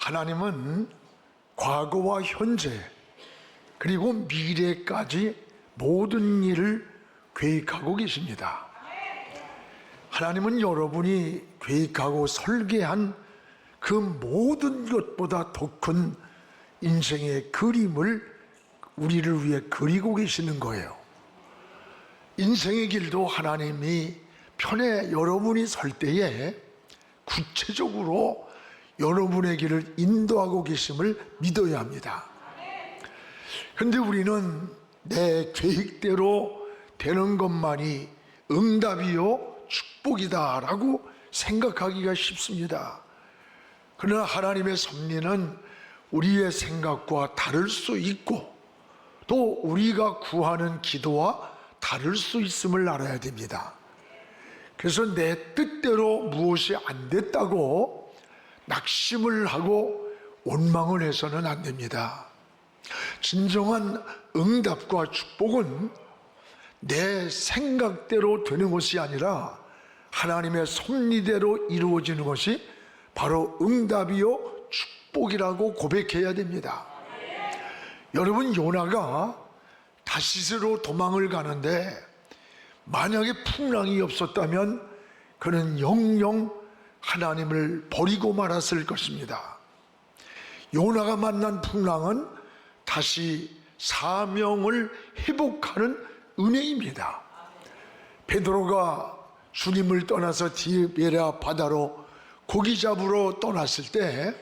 하나님은 과거와 현재 그리고 미래까지 모든 일을 계획하고 계십니다. 하나님은 여러분이 계획하고 설계한 그 모든 것보다 더 큰 인생의 그림을 우리를 위해 그리고 계시는 거예요. 인생의 길도 하나님이 편에 여러분이 설 때에 구체적으로 여러분의 길을 인도하고 계심을 믿어야 합니다. 그런데 우리는 내 계획대로 되는 것만이 응답이요 축복이다 라고 생각하기가 쉽습니다. 그러나 하나님의 섭리는 우리의 생각과 다를 수 있고 또 우리가 구하는 기도와 다를 수 있음을 알아야 됩니다. 그래서 내 뜻대로 무엇이 안 됐다고 낙심을 하고 원망을 해서는 안 됩니다. 진정한 응답과 축복은 내 생각대로 되는 것이 아니라 하나님의 섭리대로 이루어지는 것이 바로 응답이요 축복이라고 고백해야 됩니다. 여러분, 요나가 다시스로 도망을 가는데 만약에 풍랑이 없었다면 그는 영영 하나님을 버리고 말았을 것입니다. 요나가 만난 풍랑은 다시 사명을 회복하는 은혜입니다. 베드로가 주님을 떠나서 디베랴 바다로 고기 잡으러 떠났을 때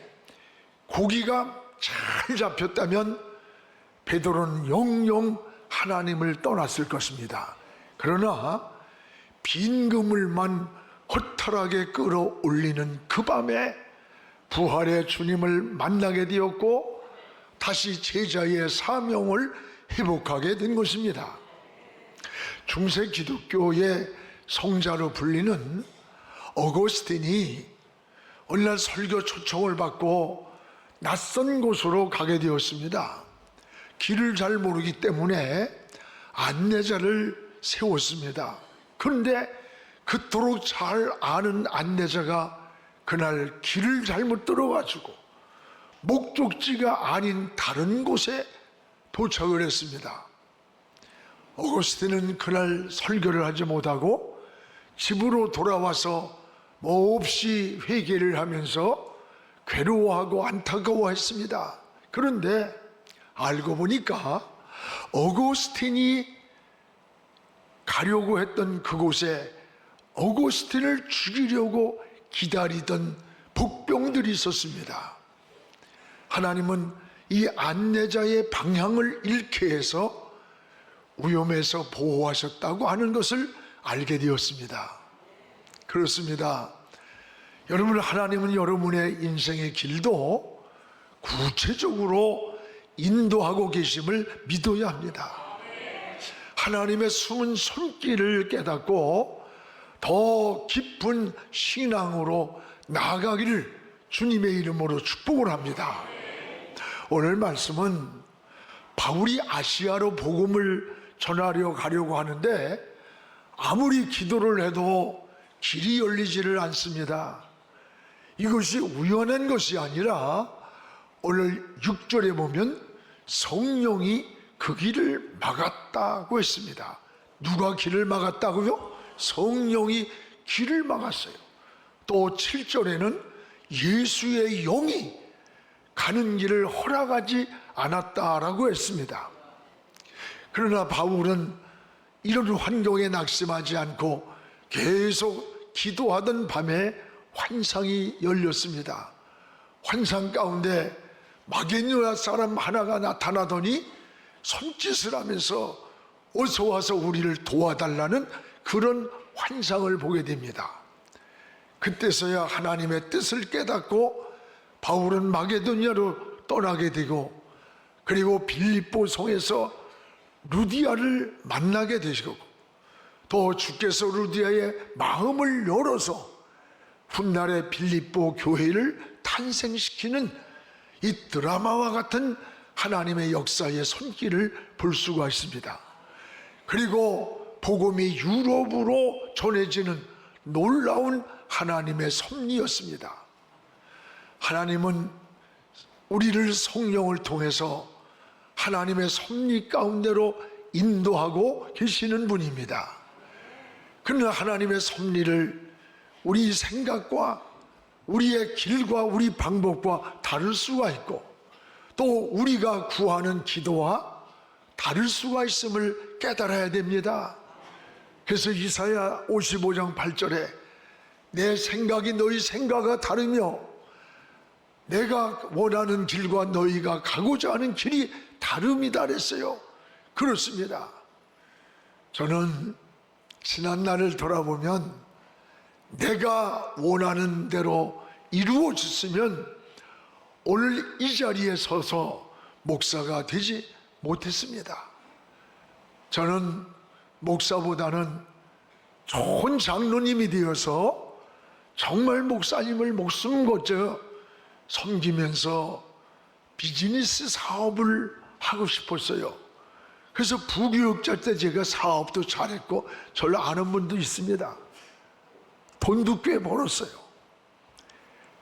고기가 잘 잡혔다면 베드로는 영영 하나님을 떠났을 것입니다. 그러나 빈 그물만 허탈하게 끌어올리는 그 밤에 부활의 주님을 만나게 되었고 다시 제자의 사명을 회복하게 된 것입니다. 중세 기독교의 성자로 불리는 어거스틴이 어느 날 설교 초청을 받고 낯선 곳으로 가게 되었습니다. 길을 잘 모르기 때문에 안내자를 세웠습니다. 그런데 그토록 잘 아는 안내자가 그날 길을 잘못 들어가지고 목적지가 아닌 다른 곳에 도착을 했습니다. 어거스틴은 그날 설교를 하지 못하고 집으로 돌아와서 몹시 회개를 하면서 괴로워하고 안타까워했습니다. 그런데 알고 보니까 어거스틴이 가려고 했던 그곳에 어거스틴을 죽이려고 기다리던 복병들이 있었습니다. 하나님은 이 안내자의 방향을 잃게 해서 위험에서 보호하셨다고 하는 것을 알게 되었습니다. 그렇습니다. 여러분, 하나님은 여러분의 인생의 길도 구체적으로 인도하고 계심을 믿어야 합니다. 하나님의 숨은 손길을 깨닫고 더 깊은 신앙으로 나아가기를 주님의 이름으로 축복을 합니다. 오늘 말씀은 바울이 아시아로 복음을 전하려 가려고 하는데 아무리 기도를 해도 길이 열리지를 않습니다. 이것이 우연한 것이 아니라 오늘 6절에 보면 성령이 그 길을 막았다고 했습니다. 누가 길을 막았다고요? 성령이 길을 막았어요. 또 7절에는 예수의 영이 가는 길을 허락하지 않았다라고 했습니다. 그러나 바울은 이런 환경에 낙심하지 않고 계속 기도하던 밤에 환상이 열렸습니다. 환상 가운데 마게도냐 사람 하나가 나타나더니 손짓을 하면서 어서 와서 우리를 도와달라는 그런 환상을 보게 됩니다. 그때서야 하나님의 뜻을 깨닫고 바울은 마게도냐로 떠나게 되고 그리고 빌립보 성에서 루디아를 만나게 되시고 또 주께서 루디아의 마음을 열어서 훗날의 빌립보 교회를 탄생시키는 이 드라마와 같은 하나님의 역사의 손길을 볼 수가 있습니다. 그리고 복음이 유럽으로 전해지는 놀라운 하나님의 섭리였습니다. 하나님은 우리를 성령을 통해서 하나님의 섭리 가운데로 인도하고 계시는 분입니다. 그러나 하나님의 섭리를 우리 생각과 우리의 길과 우리 방법과 다를 수가 있고, 또 우리가 구하는 기도와 다를 수가 있음을 깨달아야 됩니다. 그래서 이사야 55장 8절에 내 생각이 너희 생각과 다르며 내가 원하는 길과 너희가 가고자 하는 길이 다름이다 그랬어요. 그렇습니다. 저는 지난 날을 돌아보면 내가 원하는 대로 이루어졌으면 오늘 이 자리에 서서 목사가 되지 못했습니다. 저는 목사보다는 좋은 장로님이 되어서 정말 목사님을 목숨 걸쳐 섬기면서 비즈니스 사업을 하고 싶었어요. 그래서 부교육자 때 제가 사업도 잘했고 저를 아는 분도 있습니다. 돈도 꽤 벌었어요.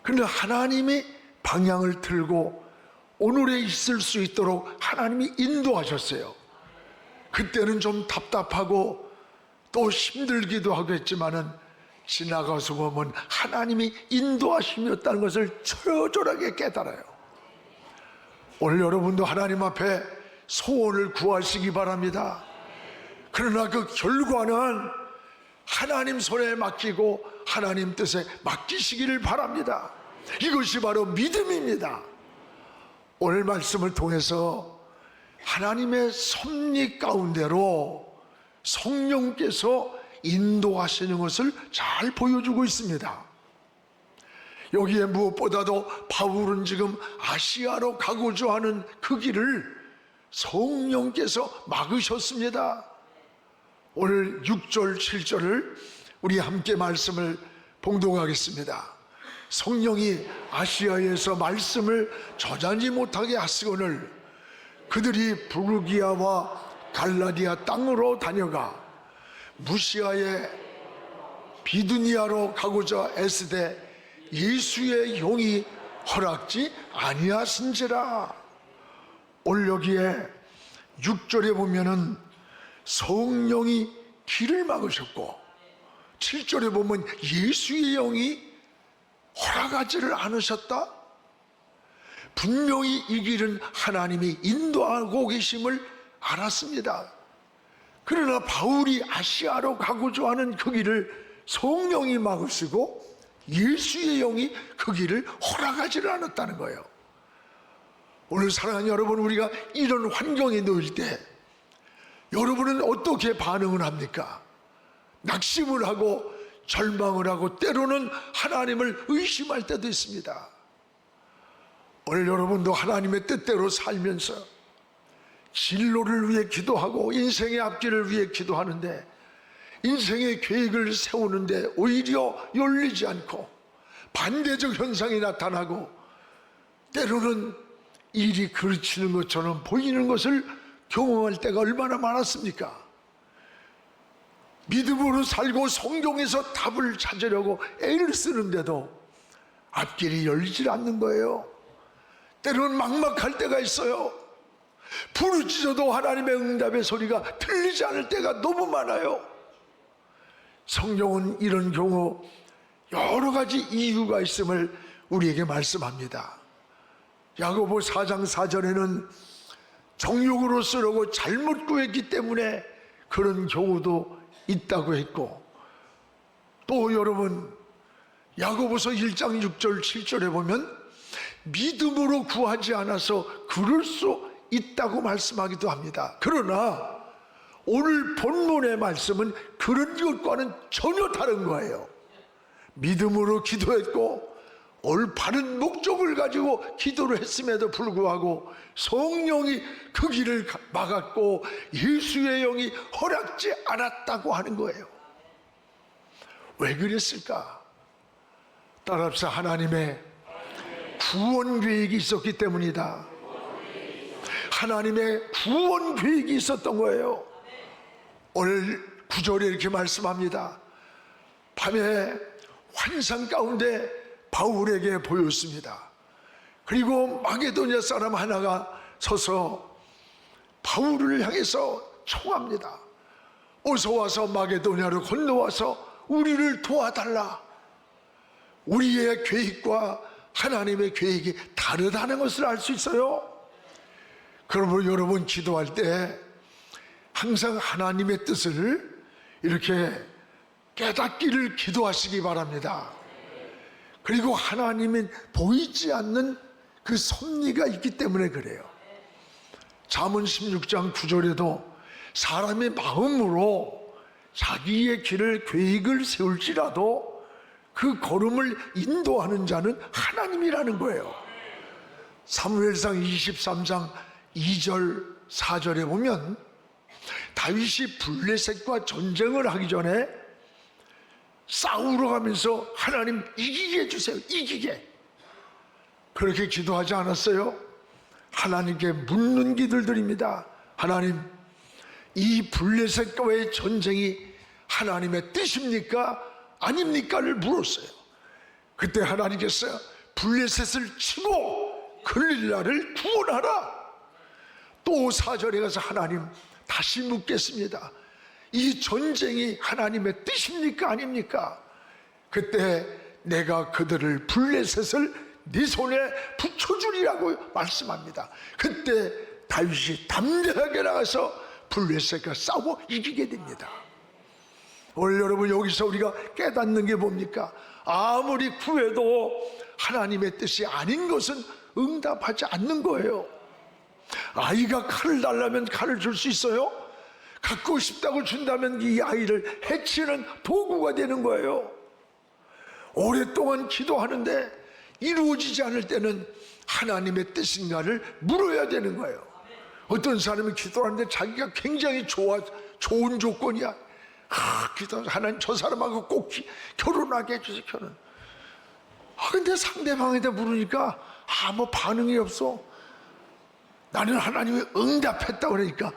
그런데 하나님이 방향을 틀고 오늘에 있을 수 있도록 하나님이 인도하셨어요. 그때는 좀 답답하고 또 힘들기도 하겠지만은 지나가서 보면 하나님이 인도하심이었다는 것을 처절하게 깨달아요. 오늘 여러분도 하나님 앞에 소원을 구하시기 바랍니다. 그러나 그 결과는 하나님 손에 맡기고 하나님 뜻에 맡기시기를 바랍니다. 이것이 바로 믿음입니다. 오늘 말씀을 통해서 하나님의 섭리 가운데로 성령께서 인도하시는 것을 잘 보여주고 있습니다. 여기에 무엇보다도 바울은 지금 아시아로 가고자 하는 그 길을 성령께서 막으셨습니다. 오늘 6절 7절을 우리 함께 말씀을 봉독하겠습니다. 성령이 아시아에서 말씀을 저장하지 못하게 하시거늘 그들이 부르기아와 갈라디아 땅으로 다녀가 무시아의 비두니아로 가고자 애쓰되 예수의 용이 허락지 아니하신지라. 오늘 여기에 6절에 보면은 성령이 길을 막으셨고 7절에 보면 예수의 영이 허락하지를 않으셨다. 분명히 이 길은 하나님이 인도하고 계심을 알았습니다. 그러나 바울이 아시아로 가고자 하는 그 길을 성령이 막으시고 예수의 영이 그 길을 허락하지를 않았다는 거예요. 오늘 사랑하는 여러분, 우리가 이런 환경에 놓일 때 여러분은 어떻게 반응을 합니까? 낙심을 하고 절망을 하고 때로는 하나님을 의심할 때도 있습니다. 오늘 여러분도 하나님의 뜻대로 살면서 진로를 위해 기도하고 인생의 앞길을 위해 기도하는데 인생의 계획을 세우는데 오히려 열리지 않고 반대적 현상이 나타나고 때로는 일이 그르치는 것처럼 보이는 것을 경험할 때가 얼마나 많았습니까? 믿음으로 살고 성경에서 답을 찾으려고 애를 쓰는데도 앞길이 열리질 않는 거예요. 때로는 막막할 때가 있어요. 부르짖어도 하나님의 응답의 소리가 들리지 않을 때가 너무 많아요. 성경은 이런 경우 여러 가지 이유가 있음을 우리에게 말씀합니다. 야고보 4장 4절에는 정욕으로 쓰려고 잘못 구했기 때문에 그런 경우도 있다고 했고, 또 여러분 야고보서 1장 6절 7절에 보면 믿음으로 구하지 않아서 그럴 수 있다고 말씀하기도 합니다. 그러나 오늘 본문의 말씀은 그런 것과는 전혀 다른 거예요. 믿음으로 기도했고 올바른 목적을 가지고 기도를 했음에도 불구하고 성령이 그 길을 막았고 예수의 영이 허락지 않았다고 하는 거예요. 왜 그랬을까? 따라서 하나님의 구원 계획이 있었기 때문이다. 하나님의 구원 계획이 있었던 거예요. 오늘 9절에 이렇게 말씀합니다. 밤에 환상 가운데 바울에게 보였습니다. 그리고 마게도냐 사람 하나가 서서 바울을 향해서 청합니다. 어서 와서 마게도냐로 건너와서 우리를 도와달라. 우리의 계획과 하나님의 계획이 다르다는 것을 알 수 있어요. 그러므로 여러분 기도할 때 항상 하나님의 뜻을 이렇게 깨닫기를 기도하시기 바랍니다. 그리고 하나님은 보이지 않는 그 섭리가 있기 때문에 그래요. 잠언 16장 9절에도 사람의 마음으로 자기의 길을 계획을 세울지라도 그 걸음을 인도하는 자는 하나님이라는 거예요. 사무엘상 23장 2절 4절에 보면 다윗이 블레셋과 전쟁을 하기 전에 싸우러 가면서 하나님 이기게 해주세요. 이기게. 그렇게 기도하지 않았어요? 하나님께 묻는 기도를 드립니다. 하나님, 이 블레셋과의 전쟁이 하나님의 뜻입니까? 아닙니까를 물었어요. 그때 하나님께서 블레셋을 치고 글릴라를 구원하라. 또 4절에 가서 하나님 다시 묻겠습니다. 이 전쟁이 하나님의 뜻입니까? 아닙니까? 그때 내가 그들을 블레셋을 네 손에 붙여주리라고 말씀합니다. 그때 다윗이 담대하게 나가서 블레셋과 싸워 이기게 됩니다. 오늘 여러분 여기서 우리가 깨닫는 게 뭡니까? 아무리 구해도 하나님의 뜻이 아닌 것은 응답하지 않는 거예요. 아이가 칼을 달라면 칼을 줄 수 있어요? 갖고 싶다고 준다면 이 아이를 해치는 도구가 되는 거예요. 오랫동안 기도하는데 이루어지지 않을 때는 하나님의 뜻인가를 물어야 되는 거예요. 어떤 사람이 기도하는데 자기가 굉장히 좋은 조건이야. 기도 하나님 저 사람하고 꼭 결혼하게 해주세요. 결혼. 근데 상대방한테 물으니까 아무 반응이 없어. 나는 하나님이 응답했다 그러니까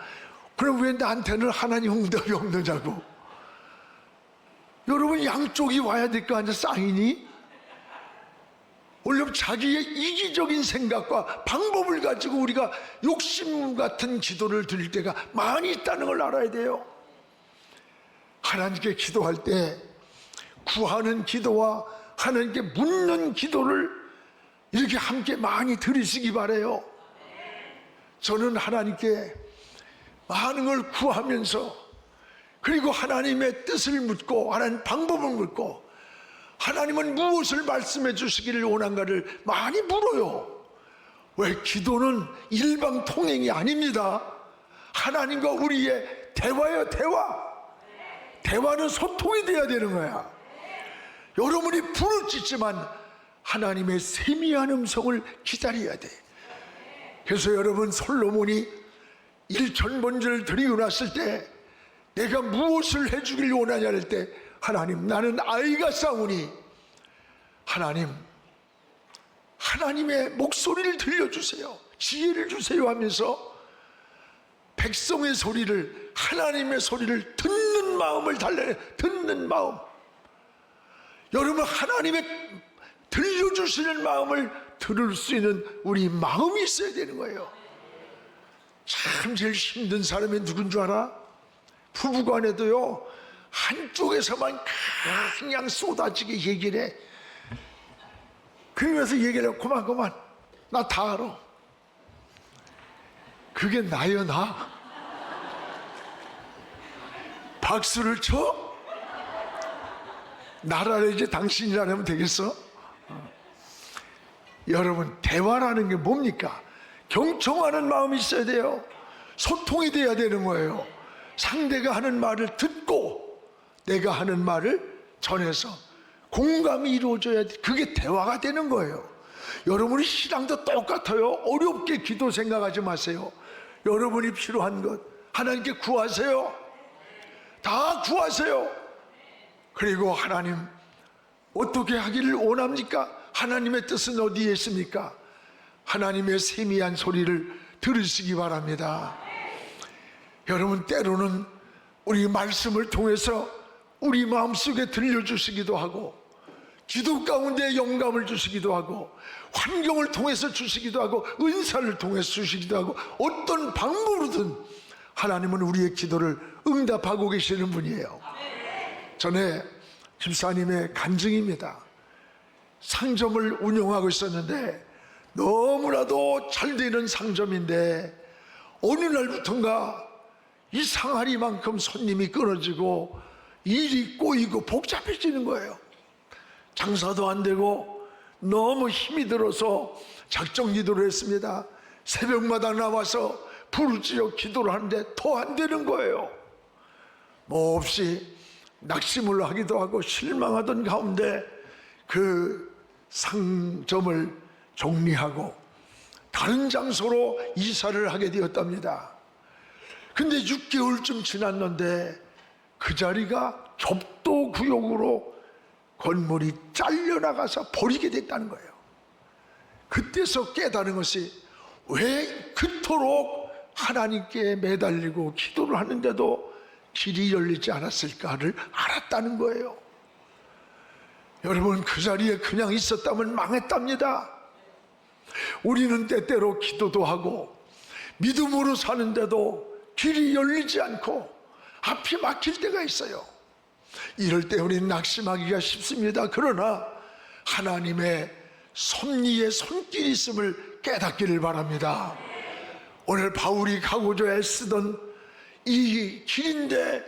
그럼 왜 나한테는 하나님 응답이 없느냐고. 여러분 양쪽이 와야 될 거 아니야. 사인이 원래 자기의 이기적인 생각과 방법을 가지고 우리가 욕심 같은 기도를 드릴 때가 많이 있다는 걸 알아야 돼요. 하나님께 기도할 때 구하는 기도와 하나님께 묻는 기도를 이렇게 함께 많이 드리시기 바라요. 저는 하나님께 많은 걸 구하면서 그리고 하나님의 뜻을 묻고 하나님 방법을 묻고 하나님은 무엇을 말씀해 주시기를 원한가를 많이 물어요. 왜? 기도는 일방통행이 아닙니다. 하나님과 우리의 대화예요. 대화는 소통이 돼야 되는 거야. 여러분이 부르짖지만 하나님의 세미한 음성을 기다려야 돼. 그래서 여러분 솔로몬이 일천번제를 드리고 났을 때 내가 무엇을 해주길 원하냐 할 때 하나님 나는 아이가 싸우니 하나님의 목소리를 들려주세요. 지혜를 주세요 하면서 백성의 소리를 하나님의 소리를 듣는 마음을 달래. 듣는 마음. 여러분 하나님의 들려주시는 마음을 들을 수 있는 우리 마음이 있어야 되는 거예요. 참 제일 힘든 사람이 누군 줄 알아? 부부간에도요 한쪽에서만 그냥 쏟아지게 얘기를 해. 그러면서 얘기를 해. 그만 나 다 알아. 그게 나요. 나 박수를 쳐? 나라를 이제 당신이라 하면 되겠어? 여러분 대화라는 게 뭡니까? 경청하는 마음이 있어야 돼요. 소통이 돼야 되는 거예요. 상대가 하는 말을 듣고 내가 하는 말을 전해서 공감이 이루어져야 돼. 그게 대화가 되는 거예요. 여러분이 신앙도 똑같아요. 어렵게 기도 생각하지 마세요. 여러분이 필요한 것 하나님께 구하세요. 다 구하세요. 그리고 하나님 어떻게 하기를 원합니까? 하나님의 뜻은 어디에 있습니까? 하나님의 세미한 소리를 들으시기 바랍니다. 여러분 때로는 우리 말씀을 통해서 우리 마음속에 들려주시기도 하고 기도 가운데 영감을 주시기도 하고, 환경을 통해서 주시기도 하고, 은사를 통해서 주시기도 하고, 어떤 방법으로든 하나님은 우리의 기도를 응답하고 계시는 분이에요. 전에 집사님의 간증입니다. 상점을 운영하고 있었는데 너무나도 잘 되는 상점인데 어느 날부턴가 이 상하리만큼 손님이 끊어지고 일이 꼬이고 복잡해지는 거예요. 장사도 안 되고 너무 힘이 들어서 작정 기도를 했습니다. 새벽마다 나와서 부르짖어 기도를 하는데 더 안 되는 거예요. 뭐 없이 낙심을 하기도 하고 실망하던 가운데 그 상점을 정리하고 다른 장소로 이사를 하게 되었답니다. 근데 6개월쯤 지났는데 그 자리가 접도 구역으로 건물이 잘려나가서 버리게 됐다는 거예요. 그때서 깨달은 것이 왜 그토록 하나님께 매달리고 기도를 하는데도 길이 열리지 않았을까를 알았다는 거예요. 여러분, 그 자리에 그냥 있었다면 망했답니다. 우리는 때때로 기도도 하고 믿음으로 사는데도 길이 열리지 않고 앞이 막힐 때가 있어요. 이럴 때 우리는 낙심하기가 쉽습니다. 그러나 하나님의 섭리의 손길이 있음을 깨닫기를 바랍니다. 오늘 바울이 가고자 애쓰던 이 길인데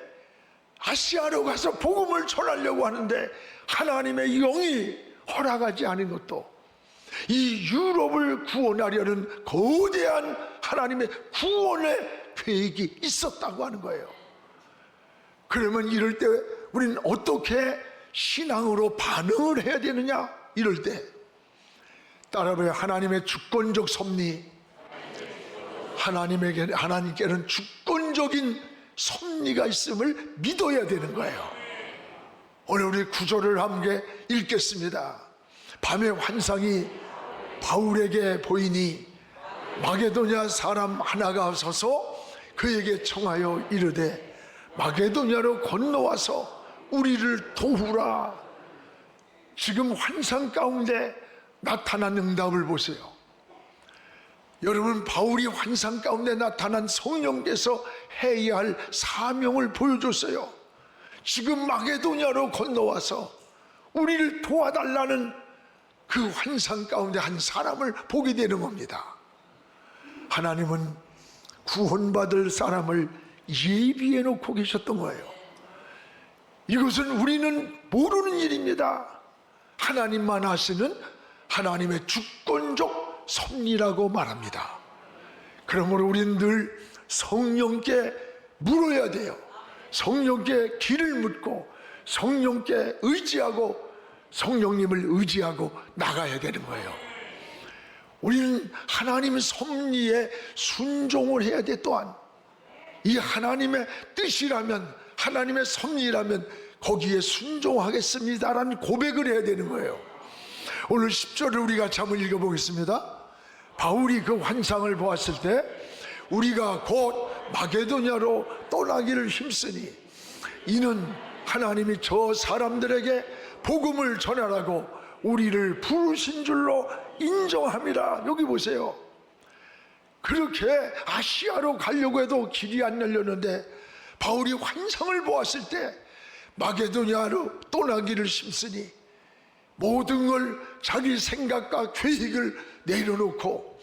아시아로 가서 복음을 전하려고 하는데 하나님의 영이 허락하지 않은 것도 이 유럽을 구원하려는 거대한 하나님의 구원의 계획이 있었다고 하는 거예요. 그러면 이럴 때 우리는 어떻게 신앙으로 반응을 해야 되느냐? 이럴 때 따라봐요. 하나님의 주권적 섭리, 하나님께는 주권적인 섭리가 있음을 믿어야 되는 거예요. 오늘 우리 구절을 함께 읽겠습니다. 밤에 환상이 바울에게 보이니 마게도냐 사람 하나가 서서 그에게 청하여 이르되 마게도냐로 건너와서 우리를 도우라. 지금 환상 가운데 나타난 응답을 보세요. 여러분, 바울이 환상 가운데 나타난 성령께서 해야 할 사명을 보여줬어요. 지금 마게도냐로 건너와서 우리를 도와달라는 그 환상 가운데 한 사람을 보게 되는 겁니다. 하나님은 구원받을 사람을 예비해 놓고 계셨던 거예요. 이것은 우리는 모르는 일입니다. 하나님만 아시는 하나님의 주권적 섭리라고 말합니다. 그러므로 우리는 늘 성령께 물어야 돼요. 성령께 길을 묻고 성령께 의지하고 성령님을 의지하고 나가야 되는 거예요. 우리는 하나님의 섭리에 순종을 해야 돼. 또한 이 하나님의 뜻이라면, 하나님의 섭리라면 거기에 순종하겠습니다라는 고백을 해야 되는 거예요. 오늘 10절을 우리가 같이 한번 읽어보겠습니다. 바울이 그 환상을 보았을 때 우리가 곧 마게도냐로 떠나기를 힘쓰니 이는 하나님이 저 사람들에게 복음을 전하라고 우리를 부르신 줄로 인정함이라. 여기 보세요. 그렇게 아시아로 가려고 해도 길이 안 열렸는데 바울이 환상을 보았을 때 마게도냐로 떠나기를 힘쓰니 모든 걸 자기 생각과 계획을 내려놓고,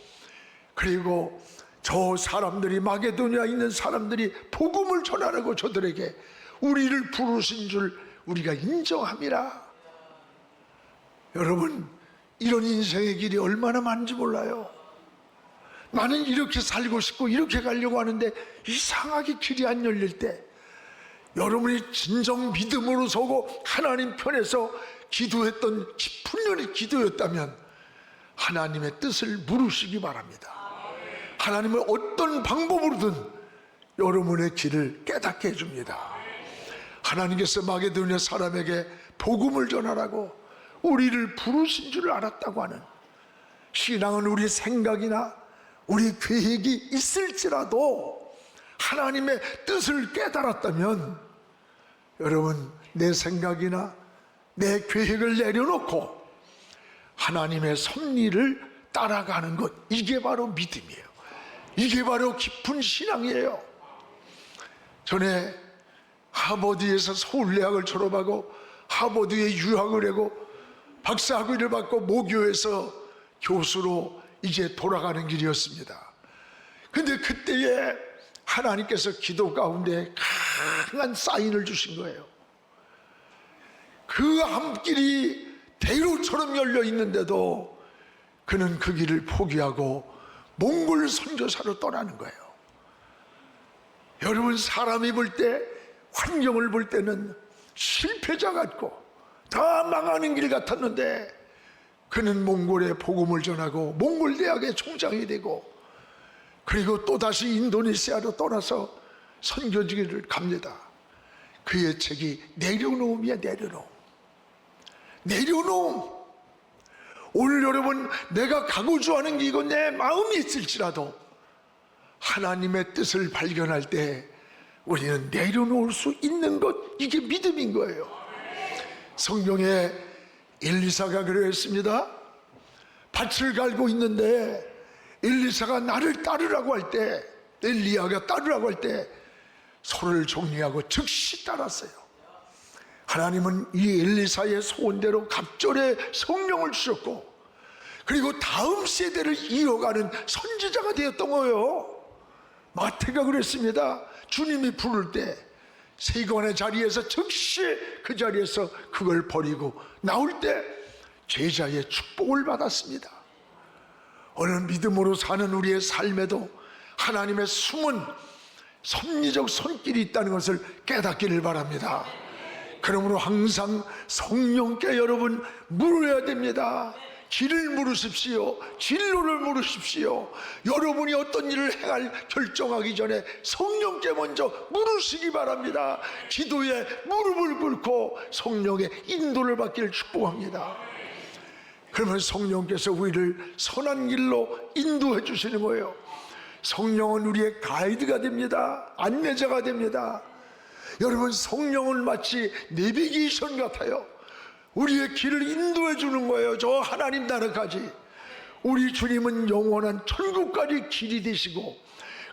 그리고 저 사람들이, 마게도냐에 있는 사람들이 복음을 전하라고 저들에게 우리를 부르신 줄 우리가 인정함이라. 여러분, 이런 인생의 길이 얼마나 많은지 몰라요. 나는 이렇게 살고 싶고 이렇게 가려고 하는데 이상하게 길이 안 열릴 때 여러분이 진정 믿음으로 서고 하나님 편에서 기도했던 깊은 년의 기도였다면 하나님의 뜻을 물으시기 바랍니다. 하나님은 어떤 방법으로든 여러분의 길을 깨닫게 해줍니다. 하나님께서 마게도냐 사람에게 복음을 전하라고 우리를 부르신 줄 알았다고 하는, 신앙은 우리 생각이나 우리 계획이 있을지라도 하나님의 뜻을 깨달았다면, 여러분, 내 생각이나 내 계획을 내려놓고 하나님의 섭리를 따라가는 것, 이게 바로 믿음이에요. 이게 바로 깊은 신앙이에요. 전에 하버드에서 서울대학을 졸업하고 하버드에 유학을 하고 박사학위를 받고 모교에서 교수로 이제 돌아가는 길이었습니다. 근데 그때에 하나님께서 기도 가운데 강한 사인을 주신 거예요. 그 앞길이 대로처럼 열려 있는데도 그는 그 길을 포기하고 몽골 선교사로 떠나는 거예요. 여러분, 사람이 볼 때, 환경을 볼 때는 실패자 같고 다 망하는 길 같았는데 그는 몽골에 복음을 전하고 몽골 대학의 총장이 되고 그리고 또다시 인도네시아로 떠나서 선교지를 갑니다. 그의 책이 내려놓음이야. 내려놓음. 오늘 여러분, 내가 가고자 하는 게 이건 내 마음이 있을지라도 하나님의 뜻을 발견할 때 우리는 내려놓을 수 있는 것, 이게 믿음인 거예요. 성경에 엘리사가 그랬습니다. 밭을 갈고 있는데 엘리사가 나를 따르라고 할 때, 엘리야가 따르라고 할 때 소를 정리하고 즉시 따랐어요. 하나님은 이 엘리사의 소원대로 갑절에 성령을 주셨고 그리고 다음 세대를 이어가는 선지자가 되었던 거예요. 마태가 그랬습니다. 주님이 부를 때 세관의 자리에서 즉시 그 자리에서 그걸 버리고 나올 때 제자의 축복을 받았습니다. 오늘 믿음으로 사는 우리의 삶에도 하나님의 숨은 섭리적 손길이 있다는 것을 깨닫기를 바랍니다. 그러므로 항상 성령께 여러분 물어야 됩니다. 길을 물으십시오. 진로를 물으십시오. 여러분이 어떤 일을 행할 결정하기 전에 성령께 먼저 물으시기 바랍니다. 기도에 무릎을 꿇고 성령의 인도를 받기를 축복합니다. 그러면 성령께서 우리를 선한 길로 인도해 주시는 거예요. 성령은 우리의 가이드가 됩니다. 안내자가 됩니다. 여러분, 성령은 마치 내비게이션 같아요. 우리의 길을 인도해 주는 거예요. 저 하나님 나라까지. 우리 주님은 영원한 천국까지 길이 되시고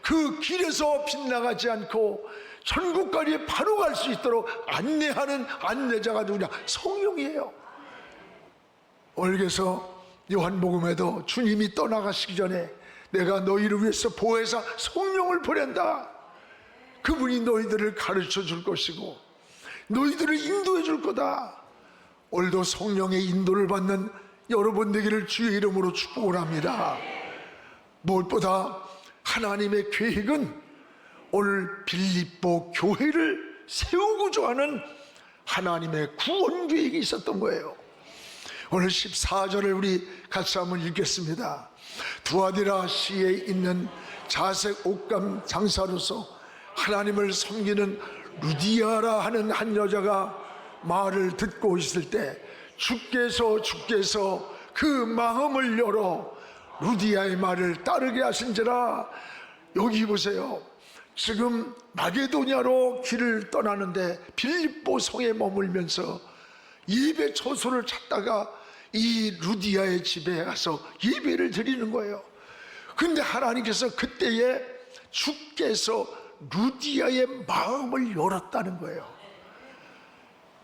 그 길에서 빗나가지 않고 천국까지 바로 갈 수 있도록 안내하는 안내자가 누구냐? 성령이에요. 오늘 그래서 요한복음에도 주님이 떠나가시기 전에 내가 너희를 위해서 보혜사 성령을 보낸다. 그분이 너희들을 가르쳐 줄 것이고 너희들을 인도해 줄 거다. 오늘도 성령의 인도를 받는 여러분 되기를 주의 이름으로 축복을 합니다. 무엇보다 하나님의 계획은 오늘 빌립보 교회를 세우고자 하는 하나님의 구원 계획이 있었던 거예요. 오늘 14절을 우리 같이 한번 읽겠습니다. 두아디라 시에 있는 자색 옷감 장사로서 하나님을 섬기는 루디아라 하는 한 여자가 말을 듣고 있을 때 주께서 그 마음을 열어 루디아의 말을 따르게 하신지라. 여기 보세요. 지금 마게도냐로 길을 떠나는데 빌립보 성에 머물면서 예배 처소를 찾다가 이 루디아의 집에 가서 예배를 드리는 거예요. 그런데 하나님께서 그때에 주께서 루디아의 마음을 열었다는 거예요.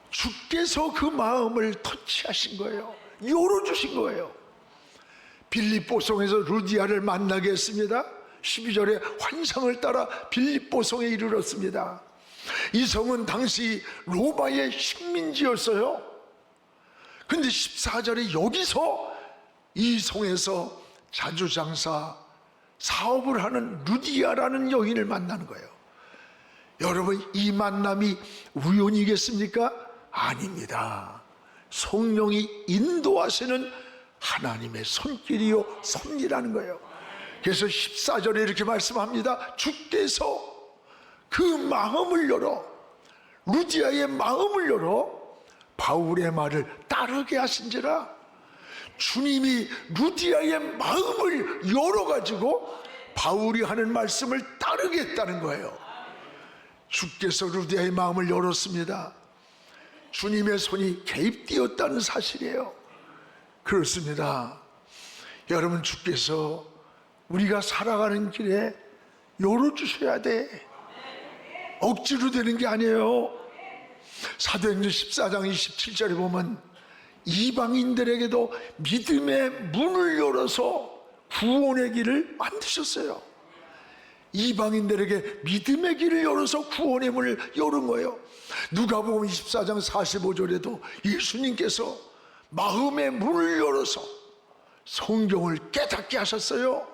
주께서 그 마음을 터치하신 거예요. 열어주신 거예요. 빌립보 성에서 루디아를 만나게 했습니다. 12절에 환상을 따라 빌립보 성에 이르렀습니다. 이 성은 당시 로마의 식민지였어요. 근데 14절에 여기서 이 성에서 자주장사 사업을 하는 루디아라는 여인을 만나는 거예요. 여러분, 이 만남이 우연이겠습니까? 아닙니다. 성령이 인도하시는 하나님의 손길이요 섭리라는 거예요. 그래서 14절에 이렇게 말씀합니다. 주께서 그 마음을 열어, 루디아의 마음을 열어 바울의 말을 따르게 하신지라. 주님이 루디아의 마음을 열어가지고 바울이 하는 말씀을 따르게 했다는 거예요. 주께서 루디아의 마음을 열었습니다. 주님의 손이 개입되었다는 사실이에요. 그렇습니다. 여러분, 주께서 우리가 살아가는 길에 열어주셔야 돼. 억지로 되는 게 아니에요. 사도행전 14장 27절에 보면 이방인들에게도 믿음의 문을 열어서 구원의 길을 만드셨어요. 이방인들에게 믿음의 길을 열어서 구원의 문을 열은 거예요. 누가복음 24장 45절에도 예수님께서 마음의 문을 열어서 성경을 깨닫게 하셨어요.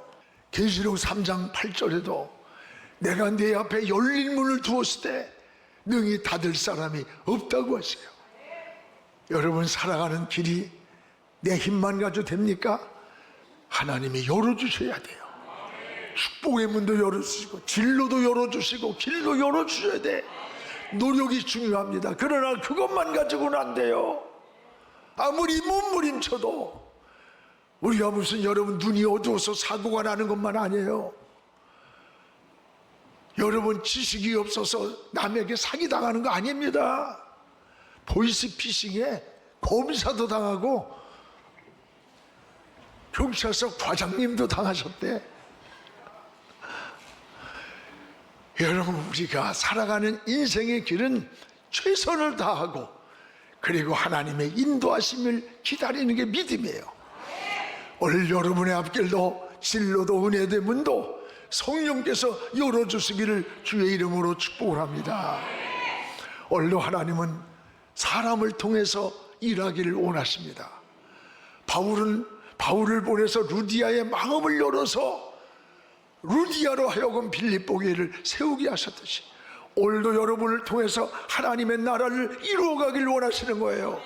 계시록 3장 8절에도 내가 네 앞에 열린 문을 두었을 때 능히 닫을 사람이 없다고 하세요. 여러분, 살아가는 길이 내 힘만 가지고 됩니까? 하나님이 열어주셔야 돼요. 축복의 문도 열어주시고 진로도 열어주시고 길도 열어주셔야 돼. 노력이 중요합니다. 그러나 그것만 가지고는 안 돼요. 아무리 몸부림쳐도 우리가 무슨, 여러분, 눈이 어두워서 사고가 나는 것만 아니에요. 여러분, 지식이 없어서 남에게 사기당하는 거 아닙니다. 보이스피싱에 검사도 당하고 경찰서 과장님도 당하셨대. 여러분, 우리가 살아가는 인생의 길은 최선을 다하고 그리고 하나님의 인도하심을 기다리는 게 믿음이에요. 오늘 여러분의 앞길도 진로도 은혜의 문도 성령께서 열어주시기를 주의 이름으로 축복을 합니다. 오늘도 하나님은 사람을 통해서 일하기를 원하십니다. 바울을 보내서 루디아의 마음을 열어서 루디아로 하여금 빌립보교회를 세우게 하셨듯이 오늘도 여러분을 통해서 하나님의 나라를 이루어가길 원하시는 거예요.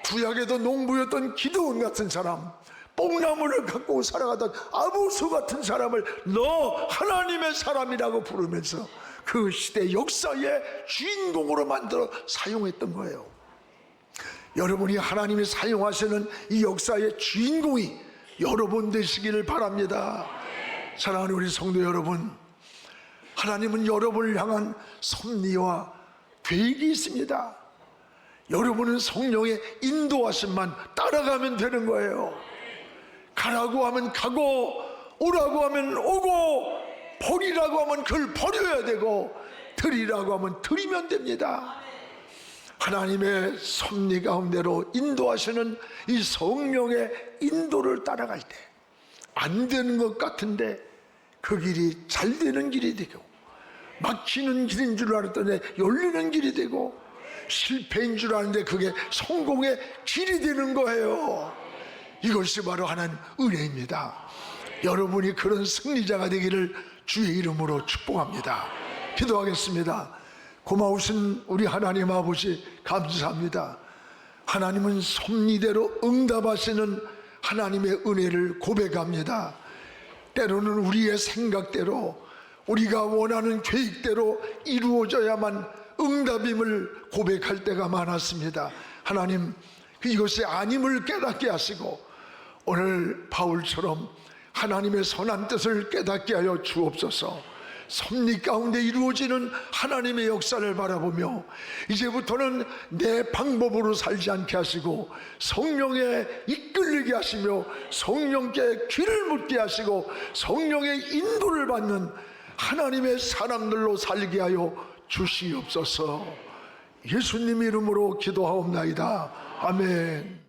구약에도 농부였던 기드온 같은 사람, 뽕나무를 갖고 살아가던 아모스 같은 사람을 너 하나님의 사람이라고 부르면서 그 시대 역사의 주인공으로 만들어 사용했던 거예요. 여러분이 하나님이 사용하시는 이 역사의 주인공이 여러분 되시기를 바랍니다. 사랑하는 우리 성도 여러분, 하나님은 여러분을 향한 섭리와 계획이 있습니다. 여러분은 성령의 인도하심만 따라가면 되는 거예요. 가라고 하면 가고, 오라고 하면 오고, 버리라고 하면 그걸 버려야 되고, 드리라고 하면 드리면 됩니다. 하나님의 섭리 가운데로 인도하시는 이 성령의 인도를 따라갈 때 안 되는 것 같은데 그 길이 잘 되는 길이 되고, 막히는 길인 줄 알았더니 열리는 길이 되고, 실패인 줄 알았는데 그게 성공의 길이 되는 거예요. 이것이 바로 하나님 은혜입니다. 여러분이 그런 승리자가 되기를 주의 이름으로 축복합니다. 기도하겠습니다. 고마우신 우리 하나님 아버지, 감사합니다. 하나님은 섭리대로 응답하시는 하나님의 은혜를 고백합니다. 때로는 우리의 생각대로, 우리가 원하는 계획대로 이루어져야만 응답임을 고백할 때가 많았습니다. 하나님, 이것이 아님을 깨닫게 하시고 오늘 바울처럼 하나님의 선한 뜻을 깨닫게 하여 주옵소서. 섭리 가운데 이루어지는 하나님의 역사를 바라보며 이제부터는 내 방법으로 살지 않게 하시고 성령에 이끌리게 하시며 성령께 귀를 묻게 하시고 성령의 인도를 받는 하나님의 사람들로 살게 하여 주시옵소서. 예수님 이름으로 기도하옵나이다. 아멘.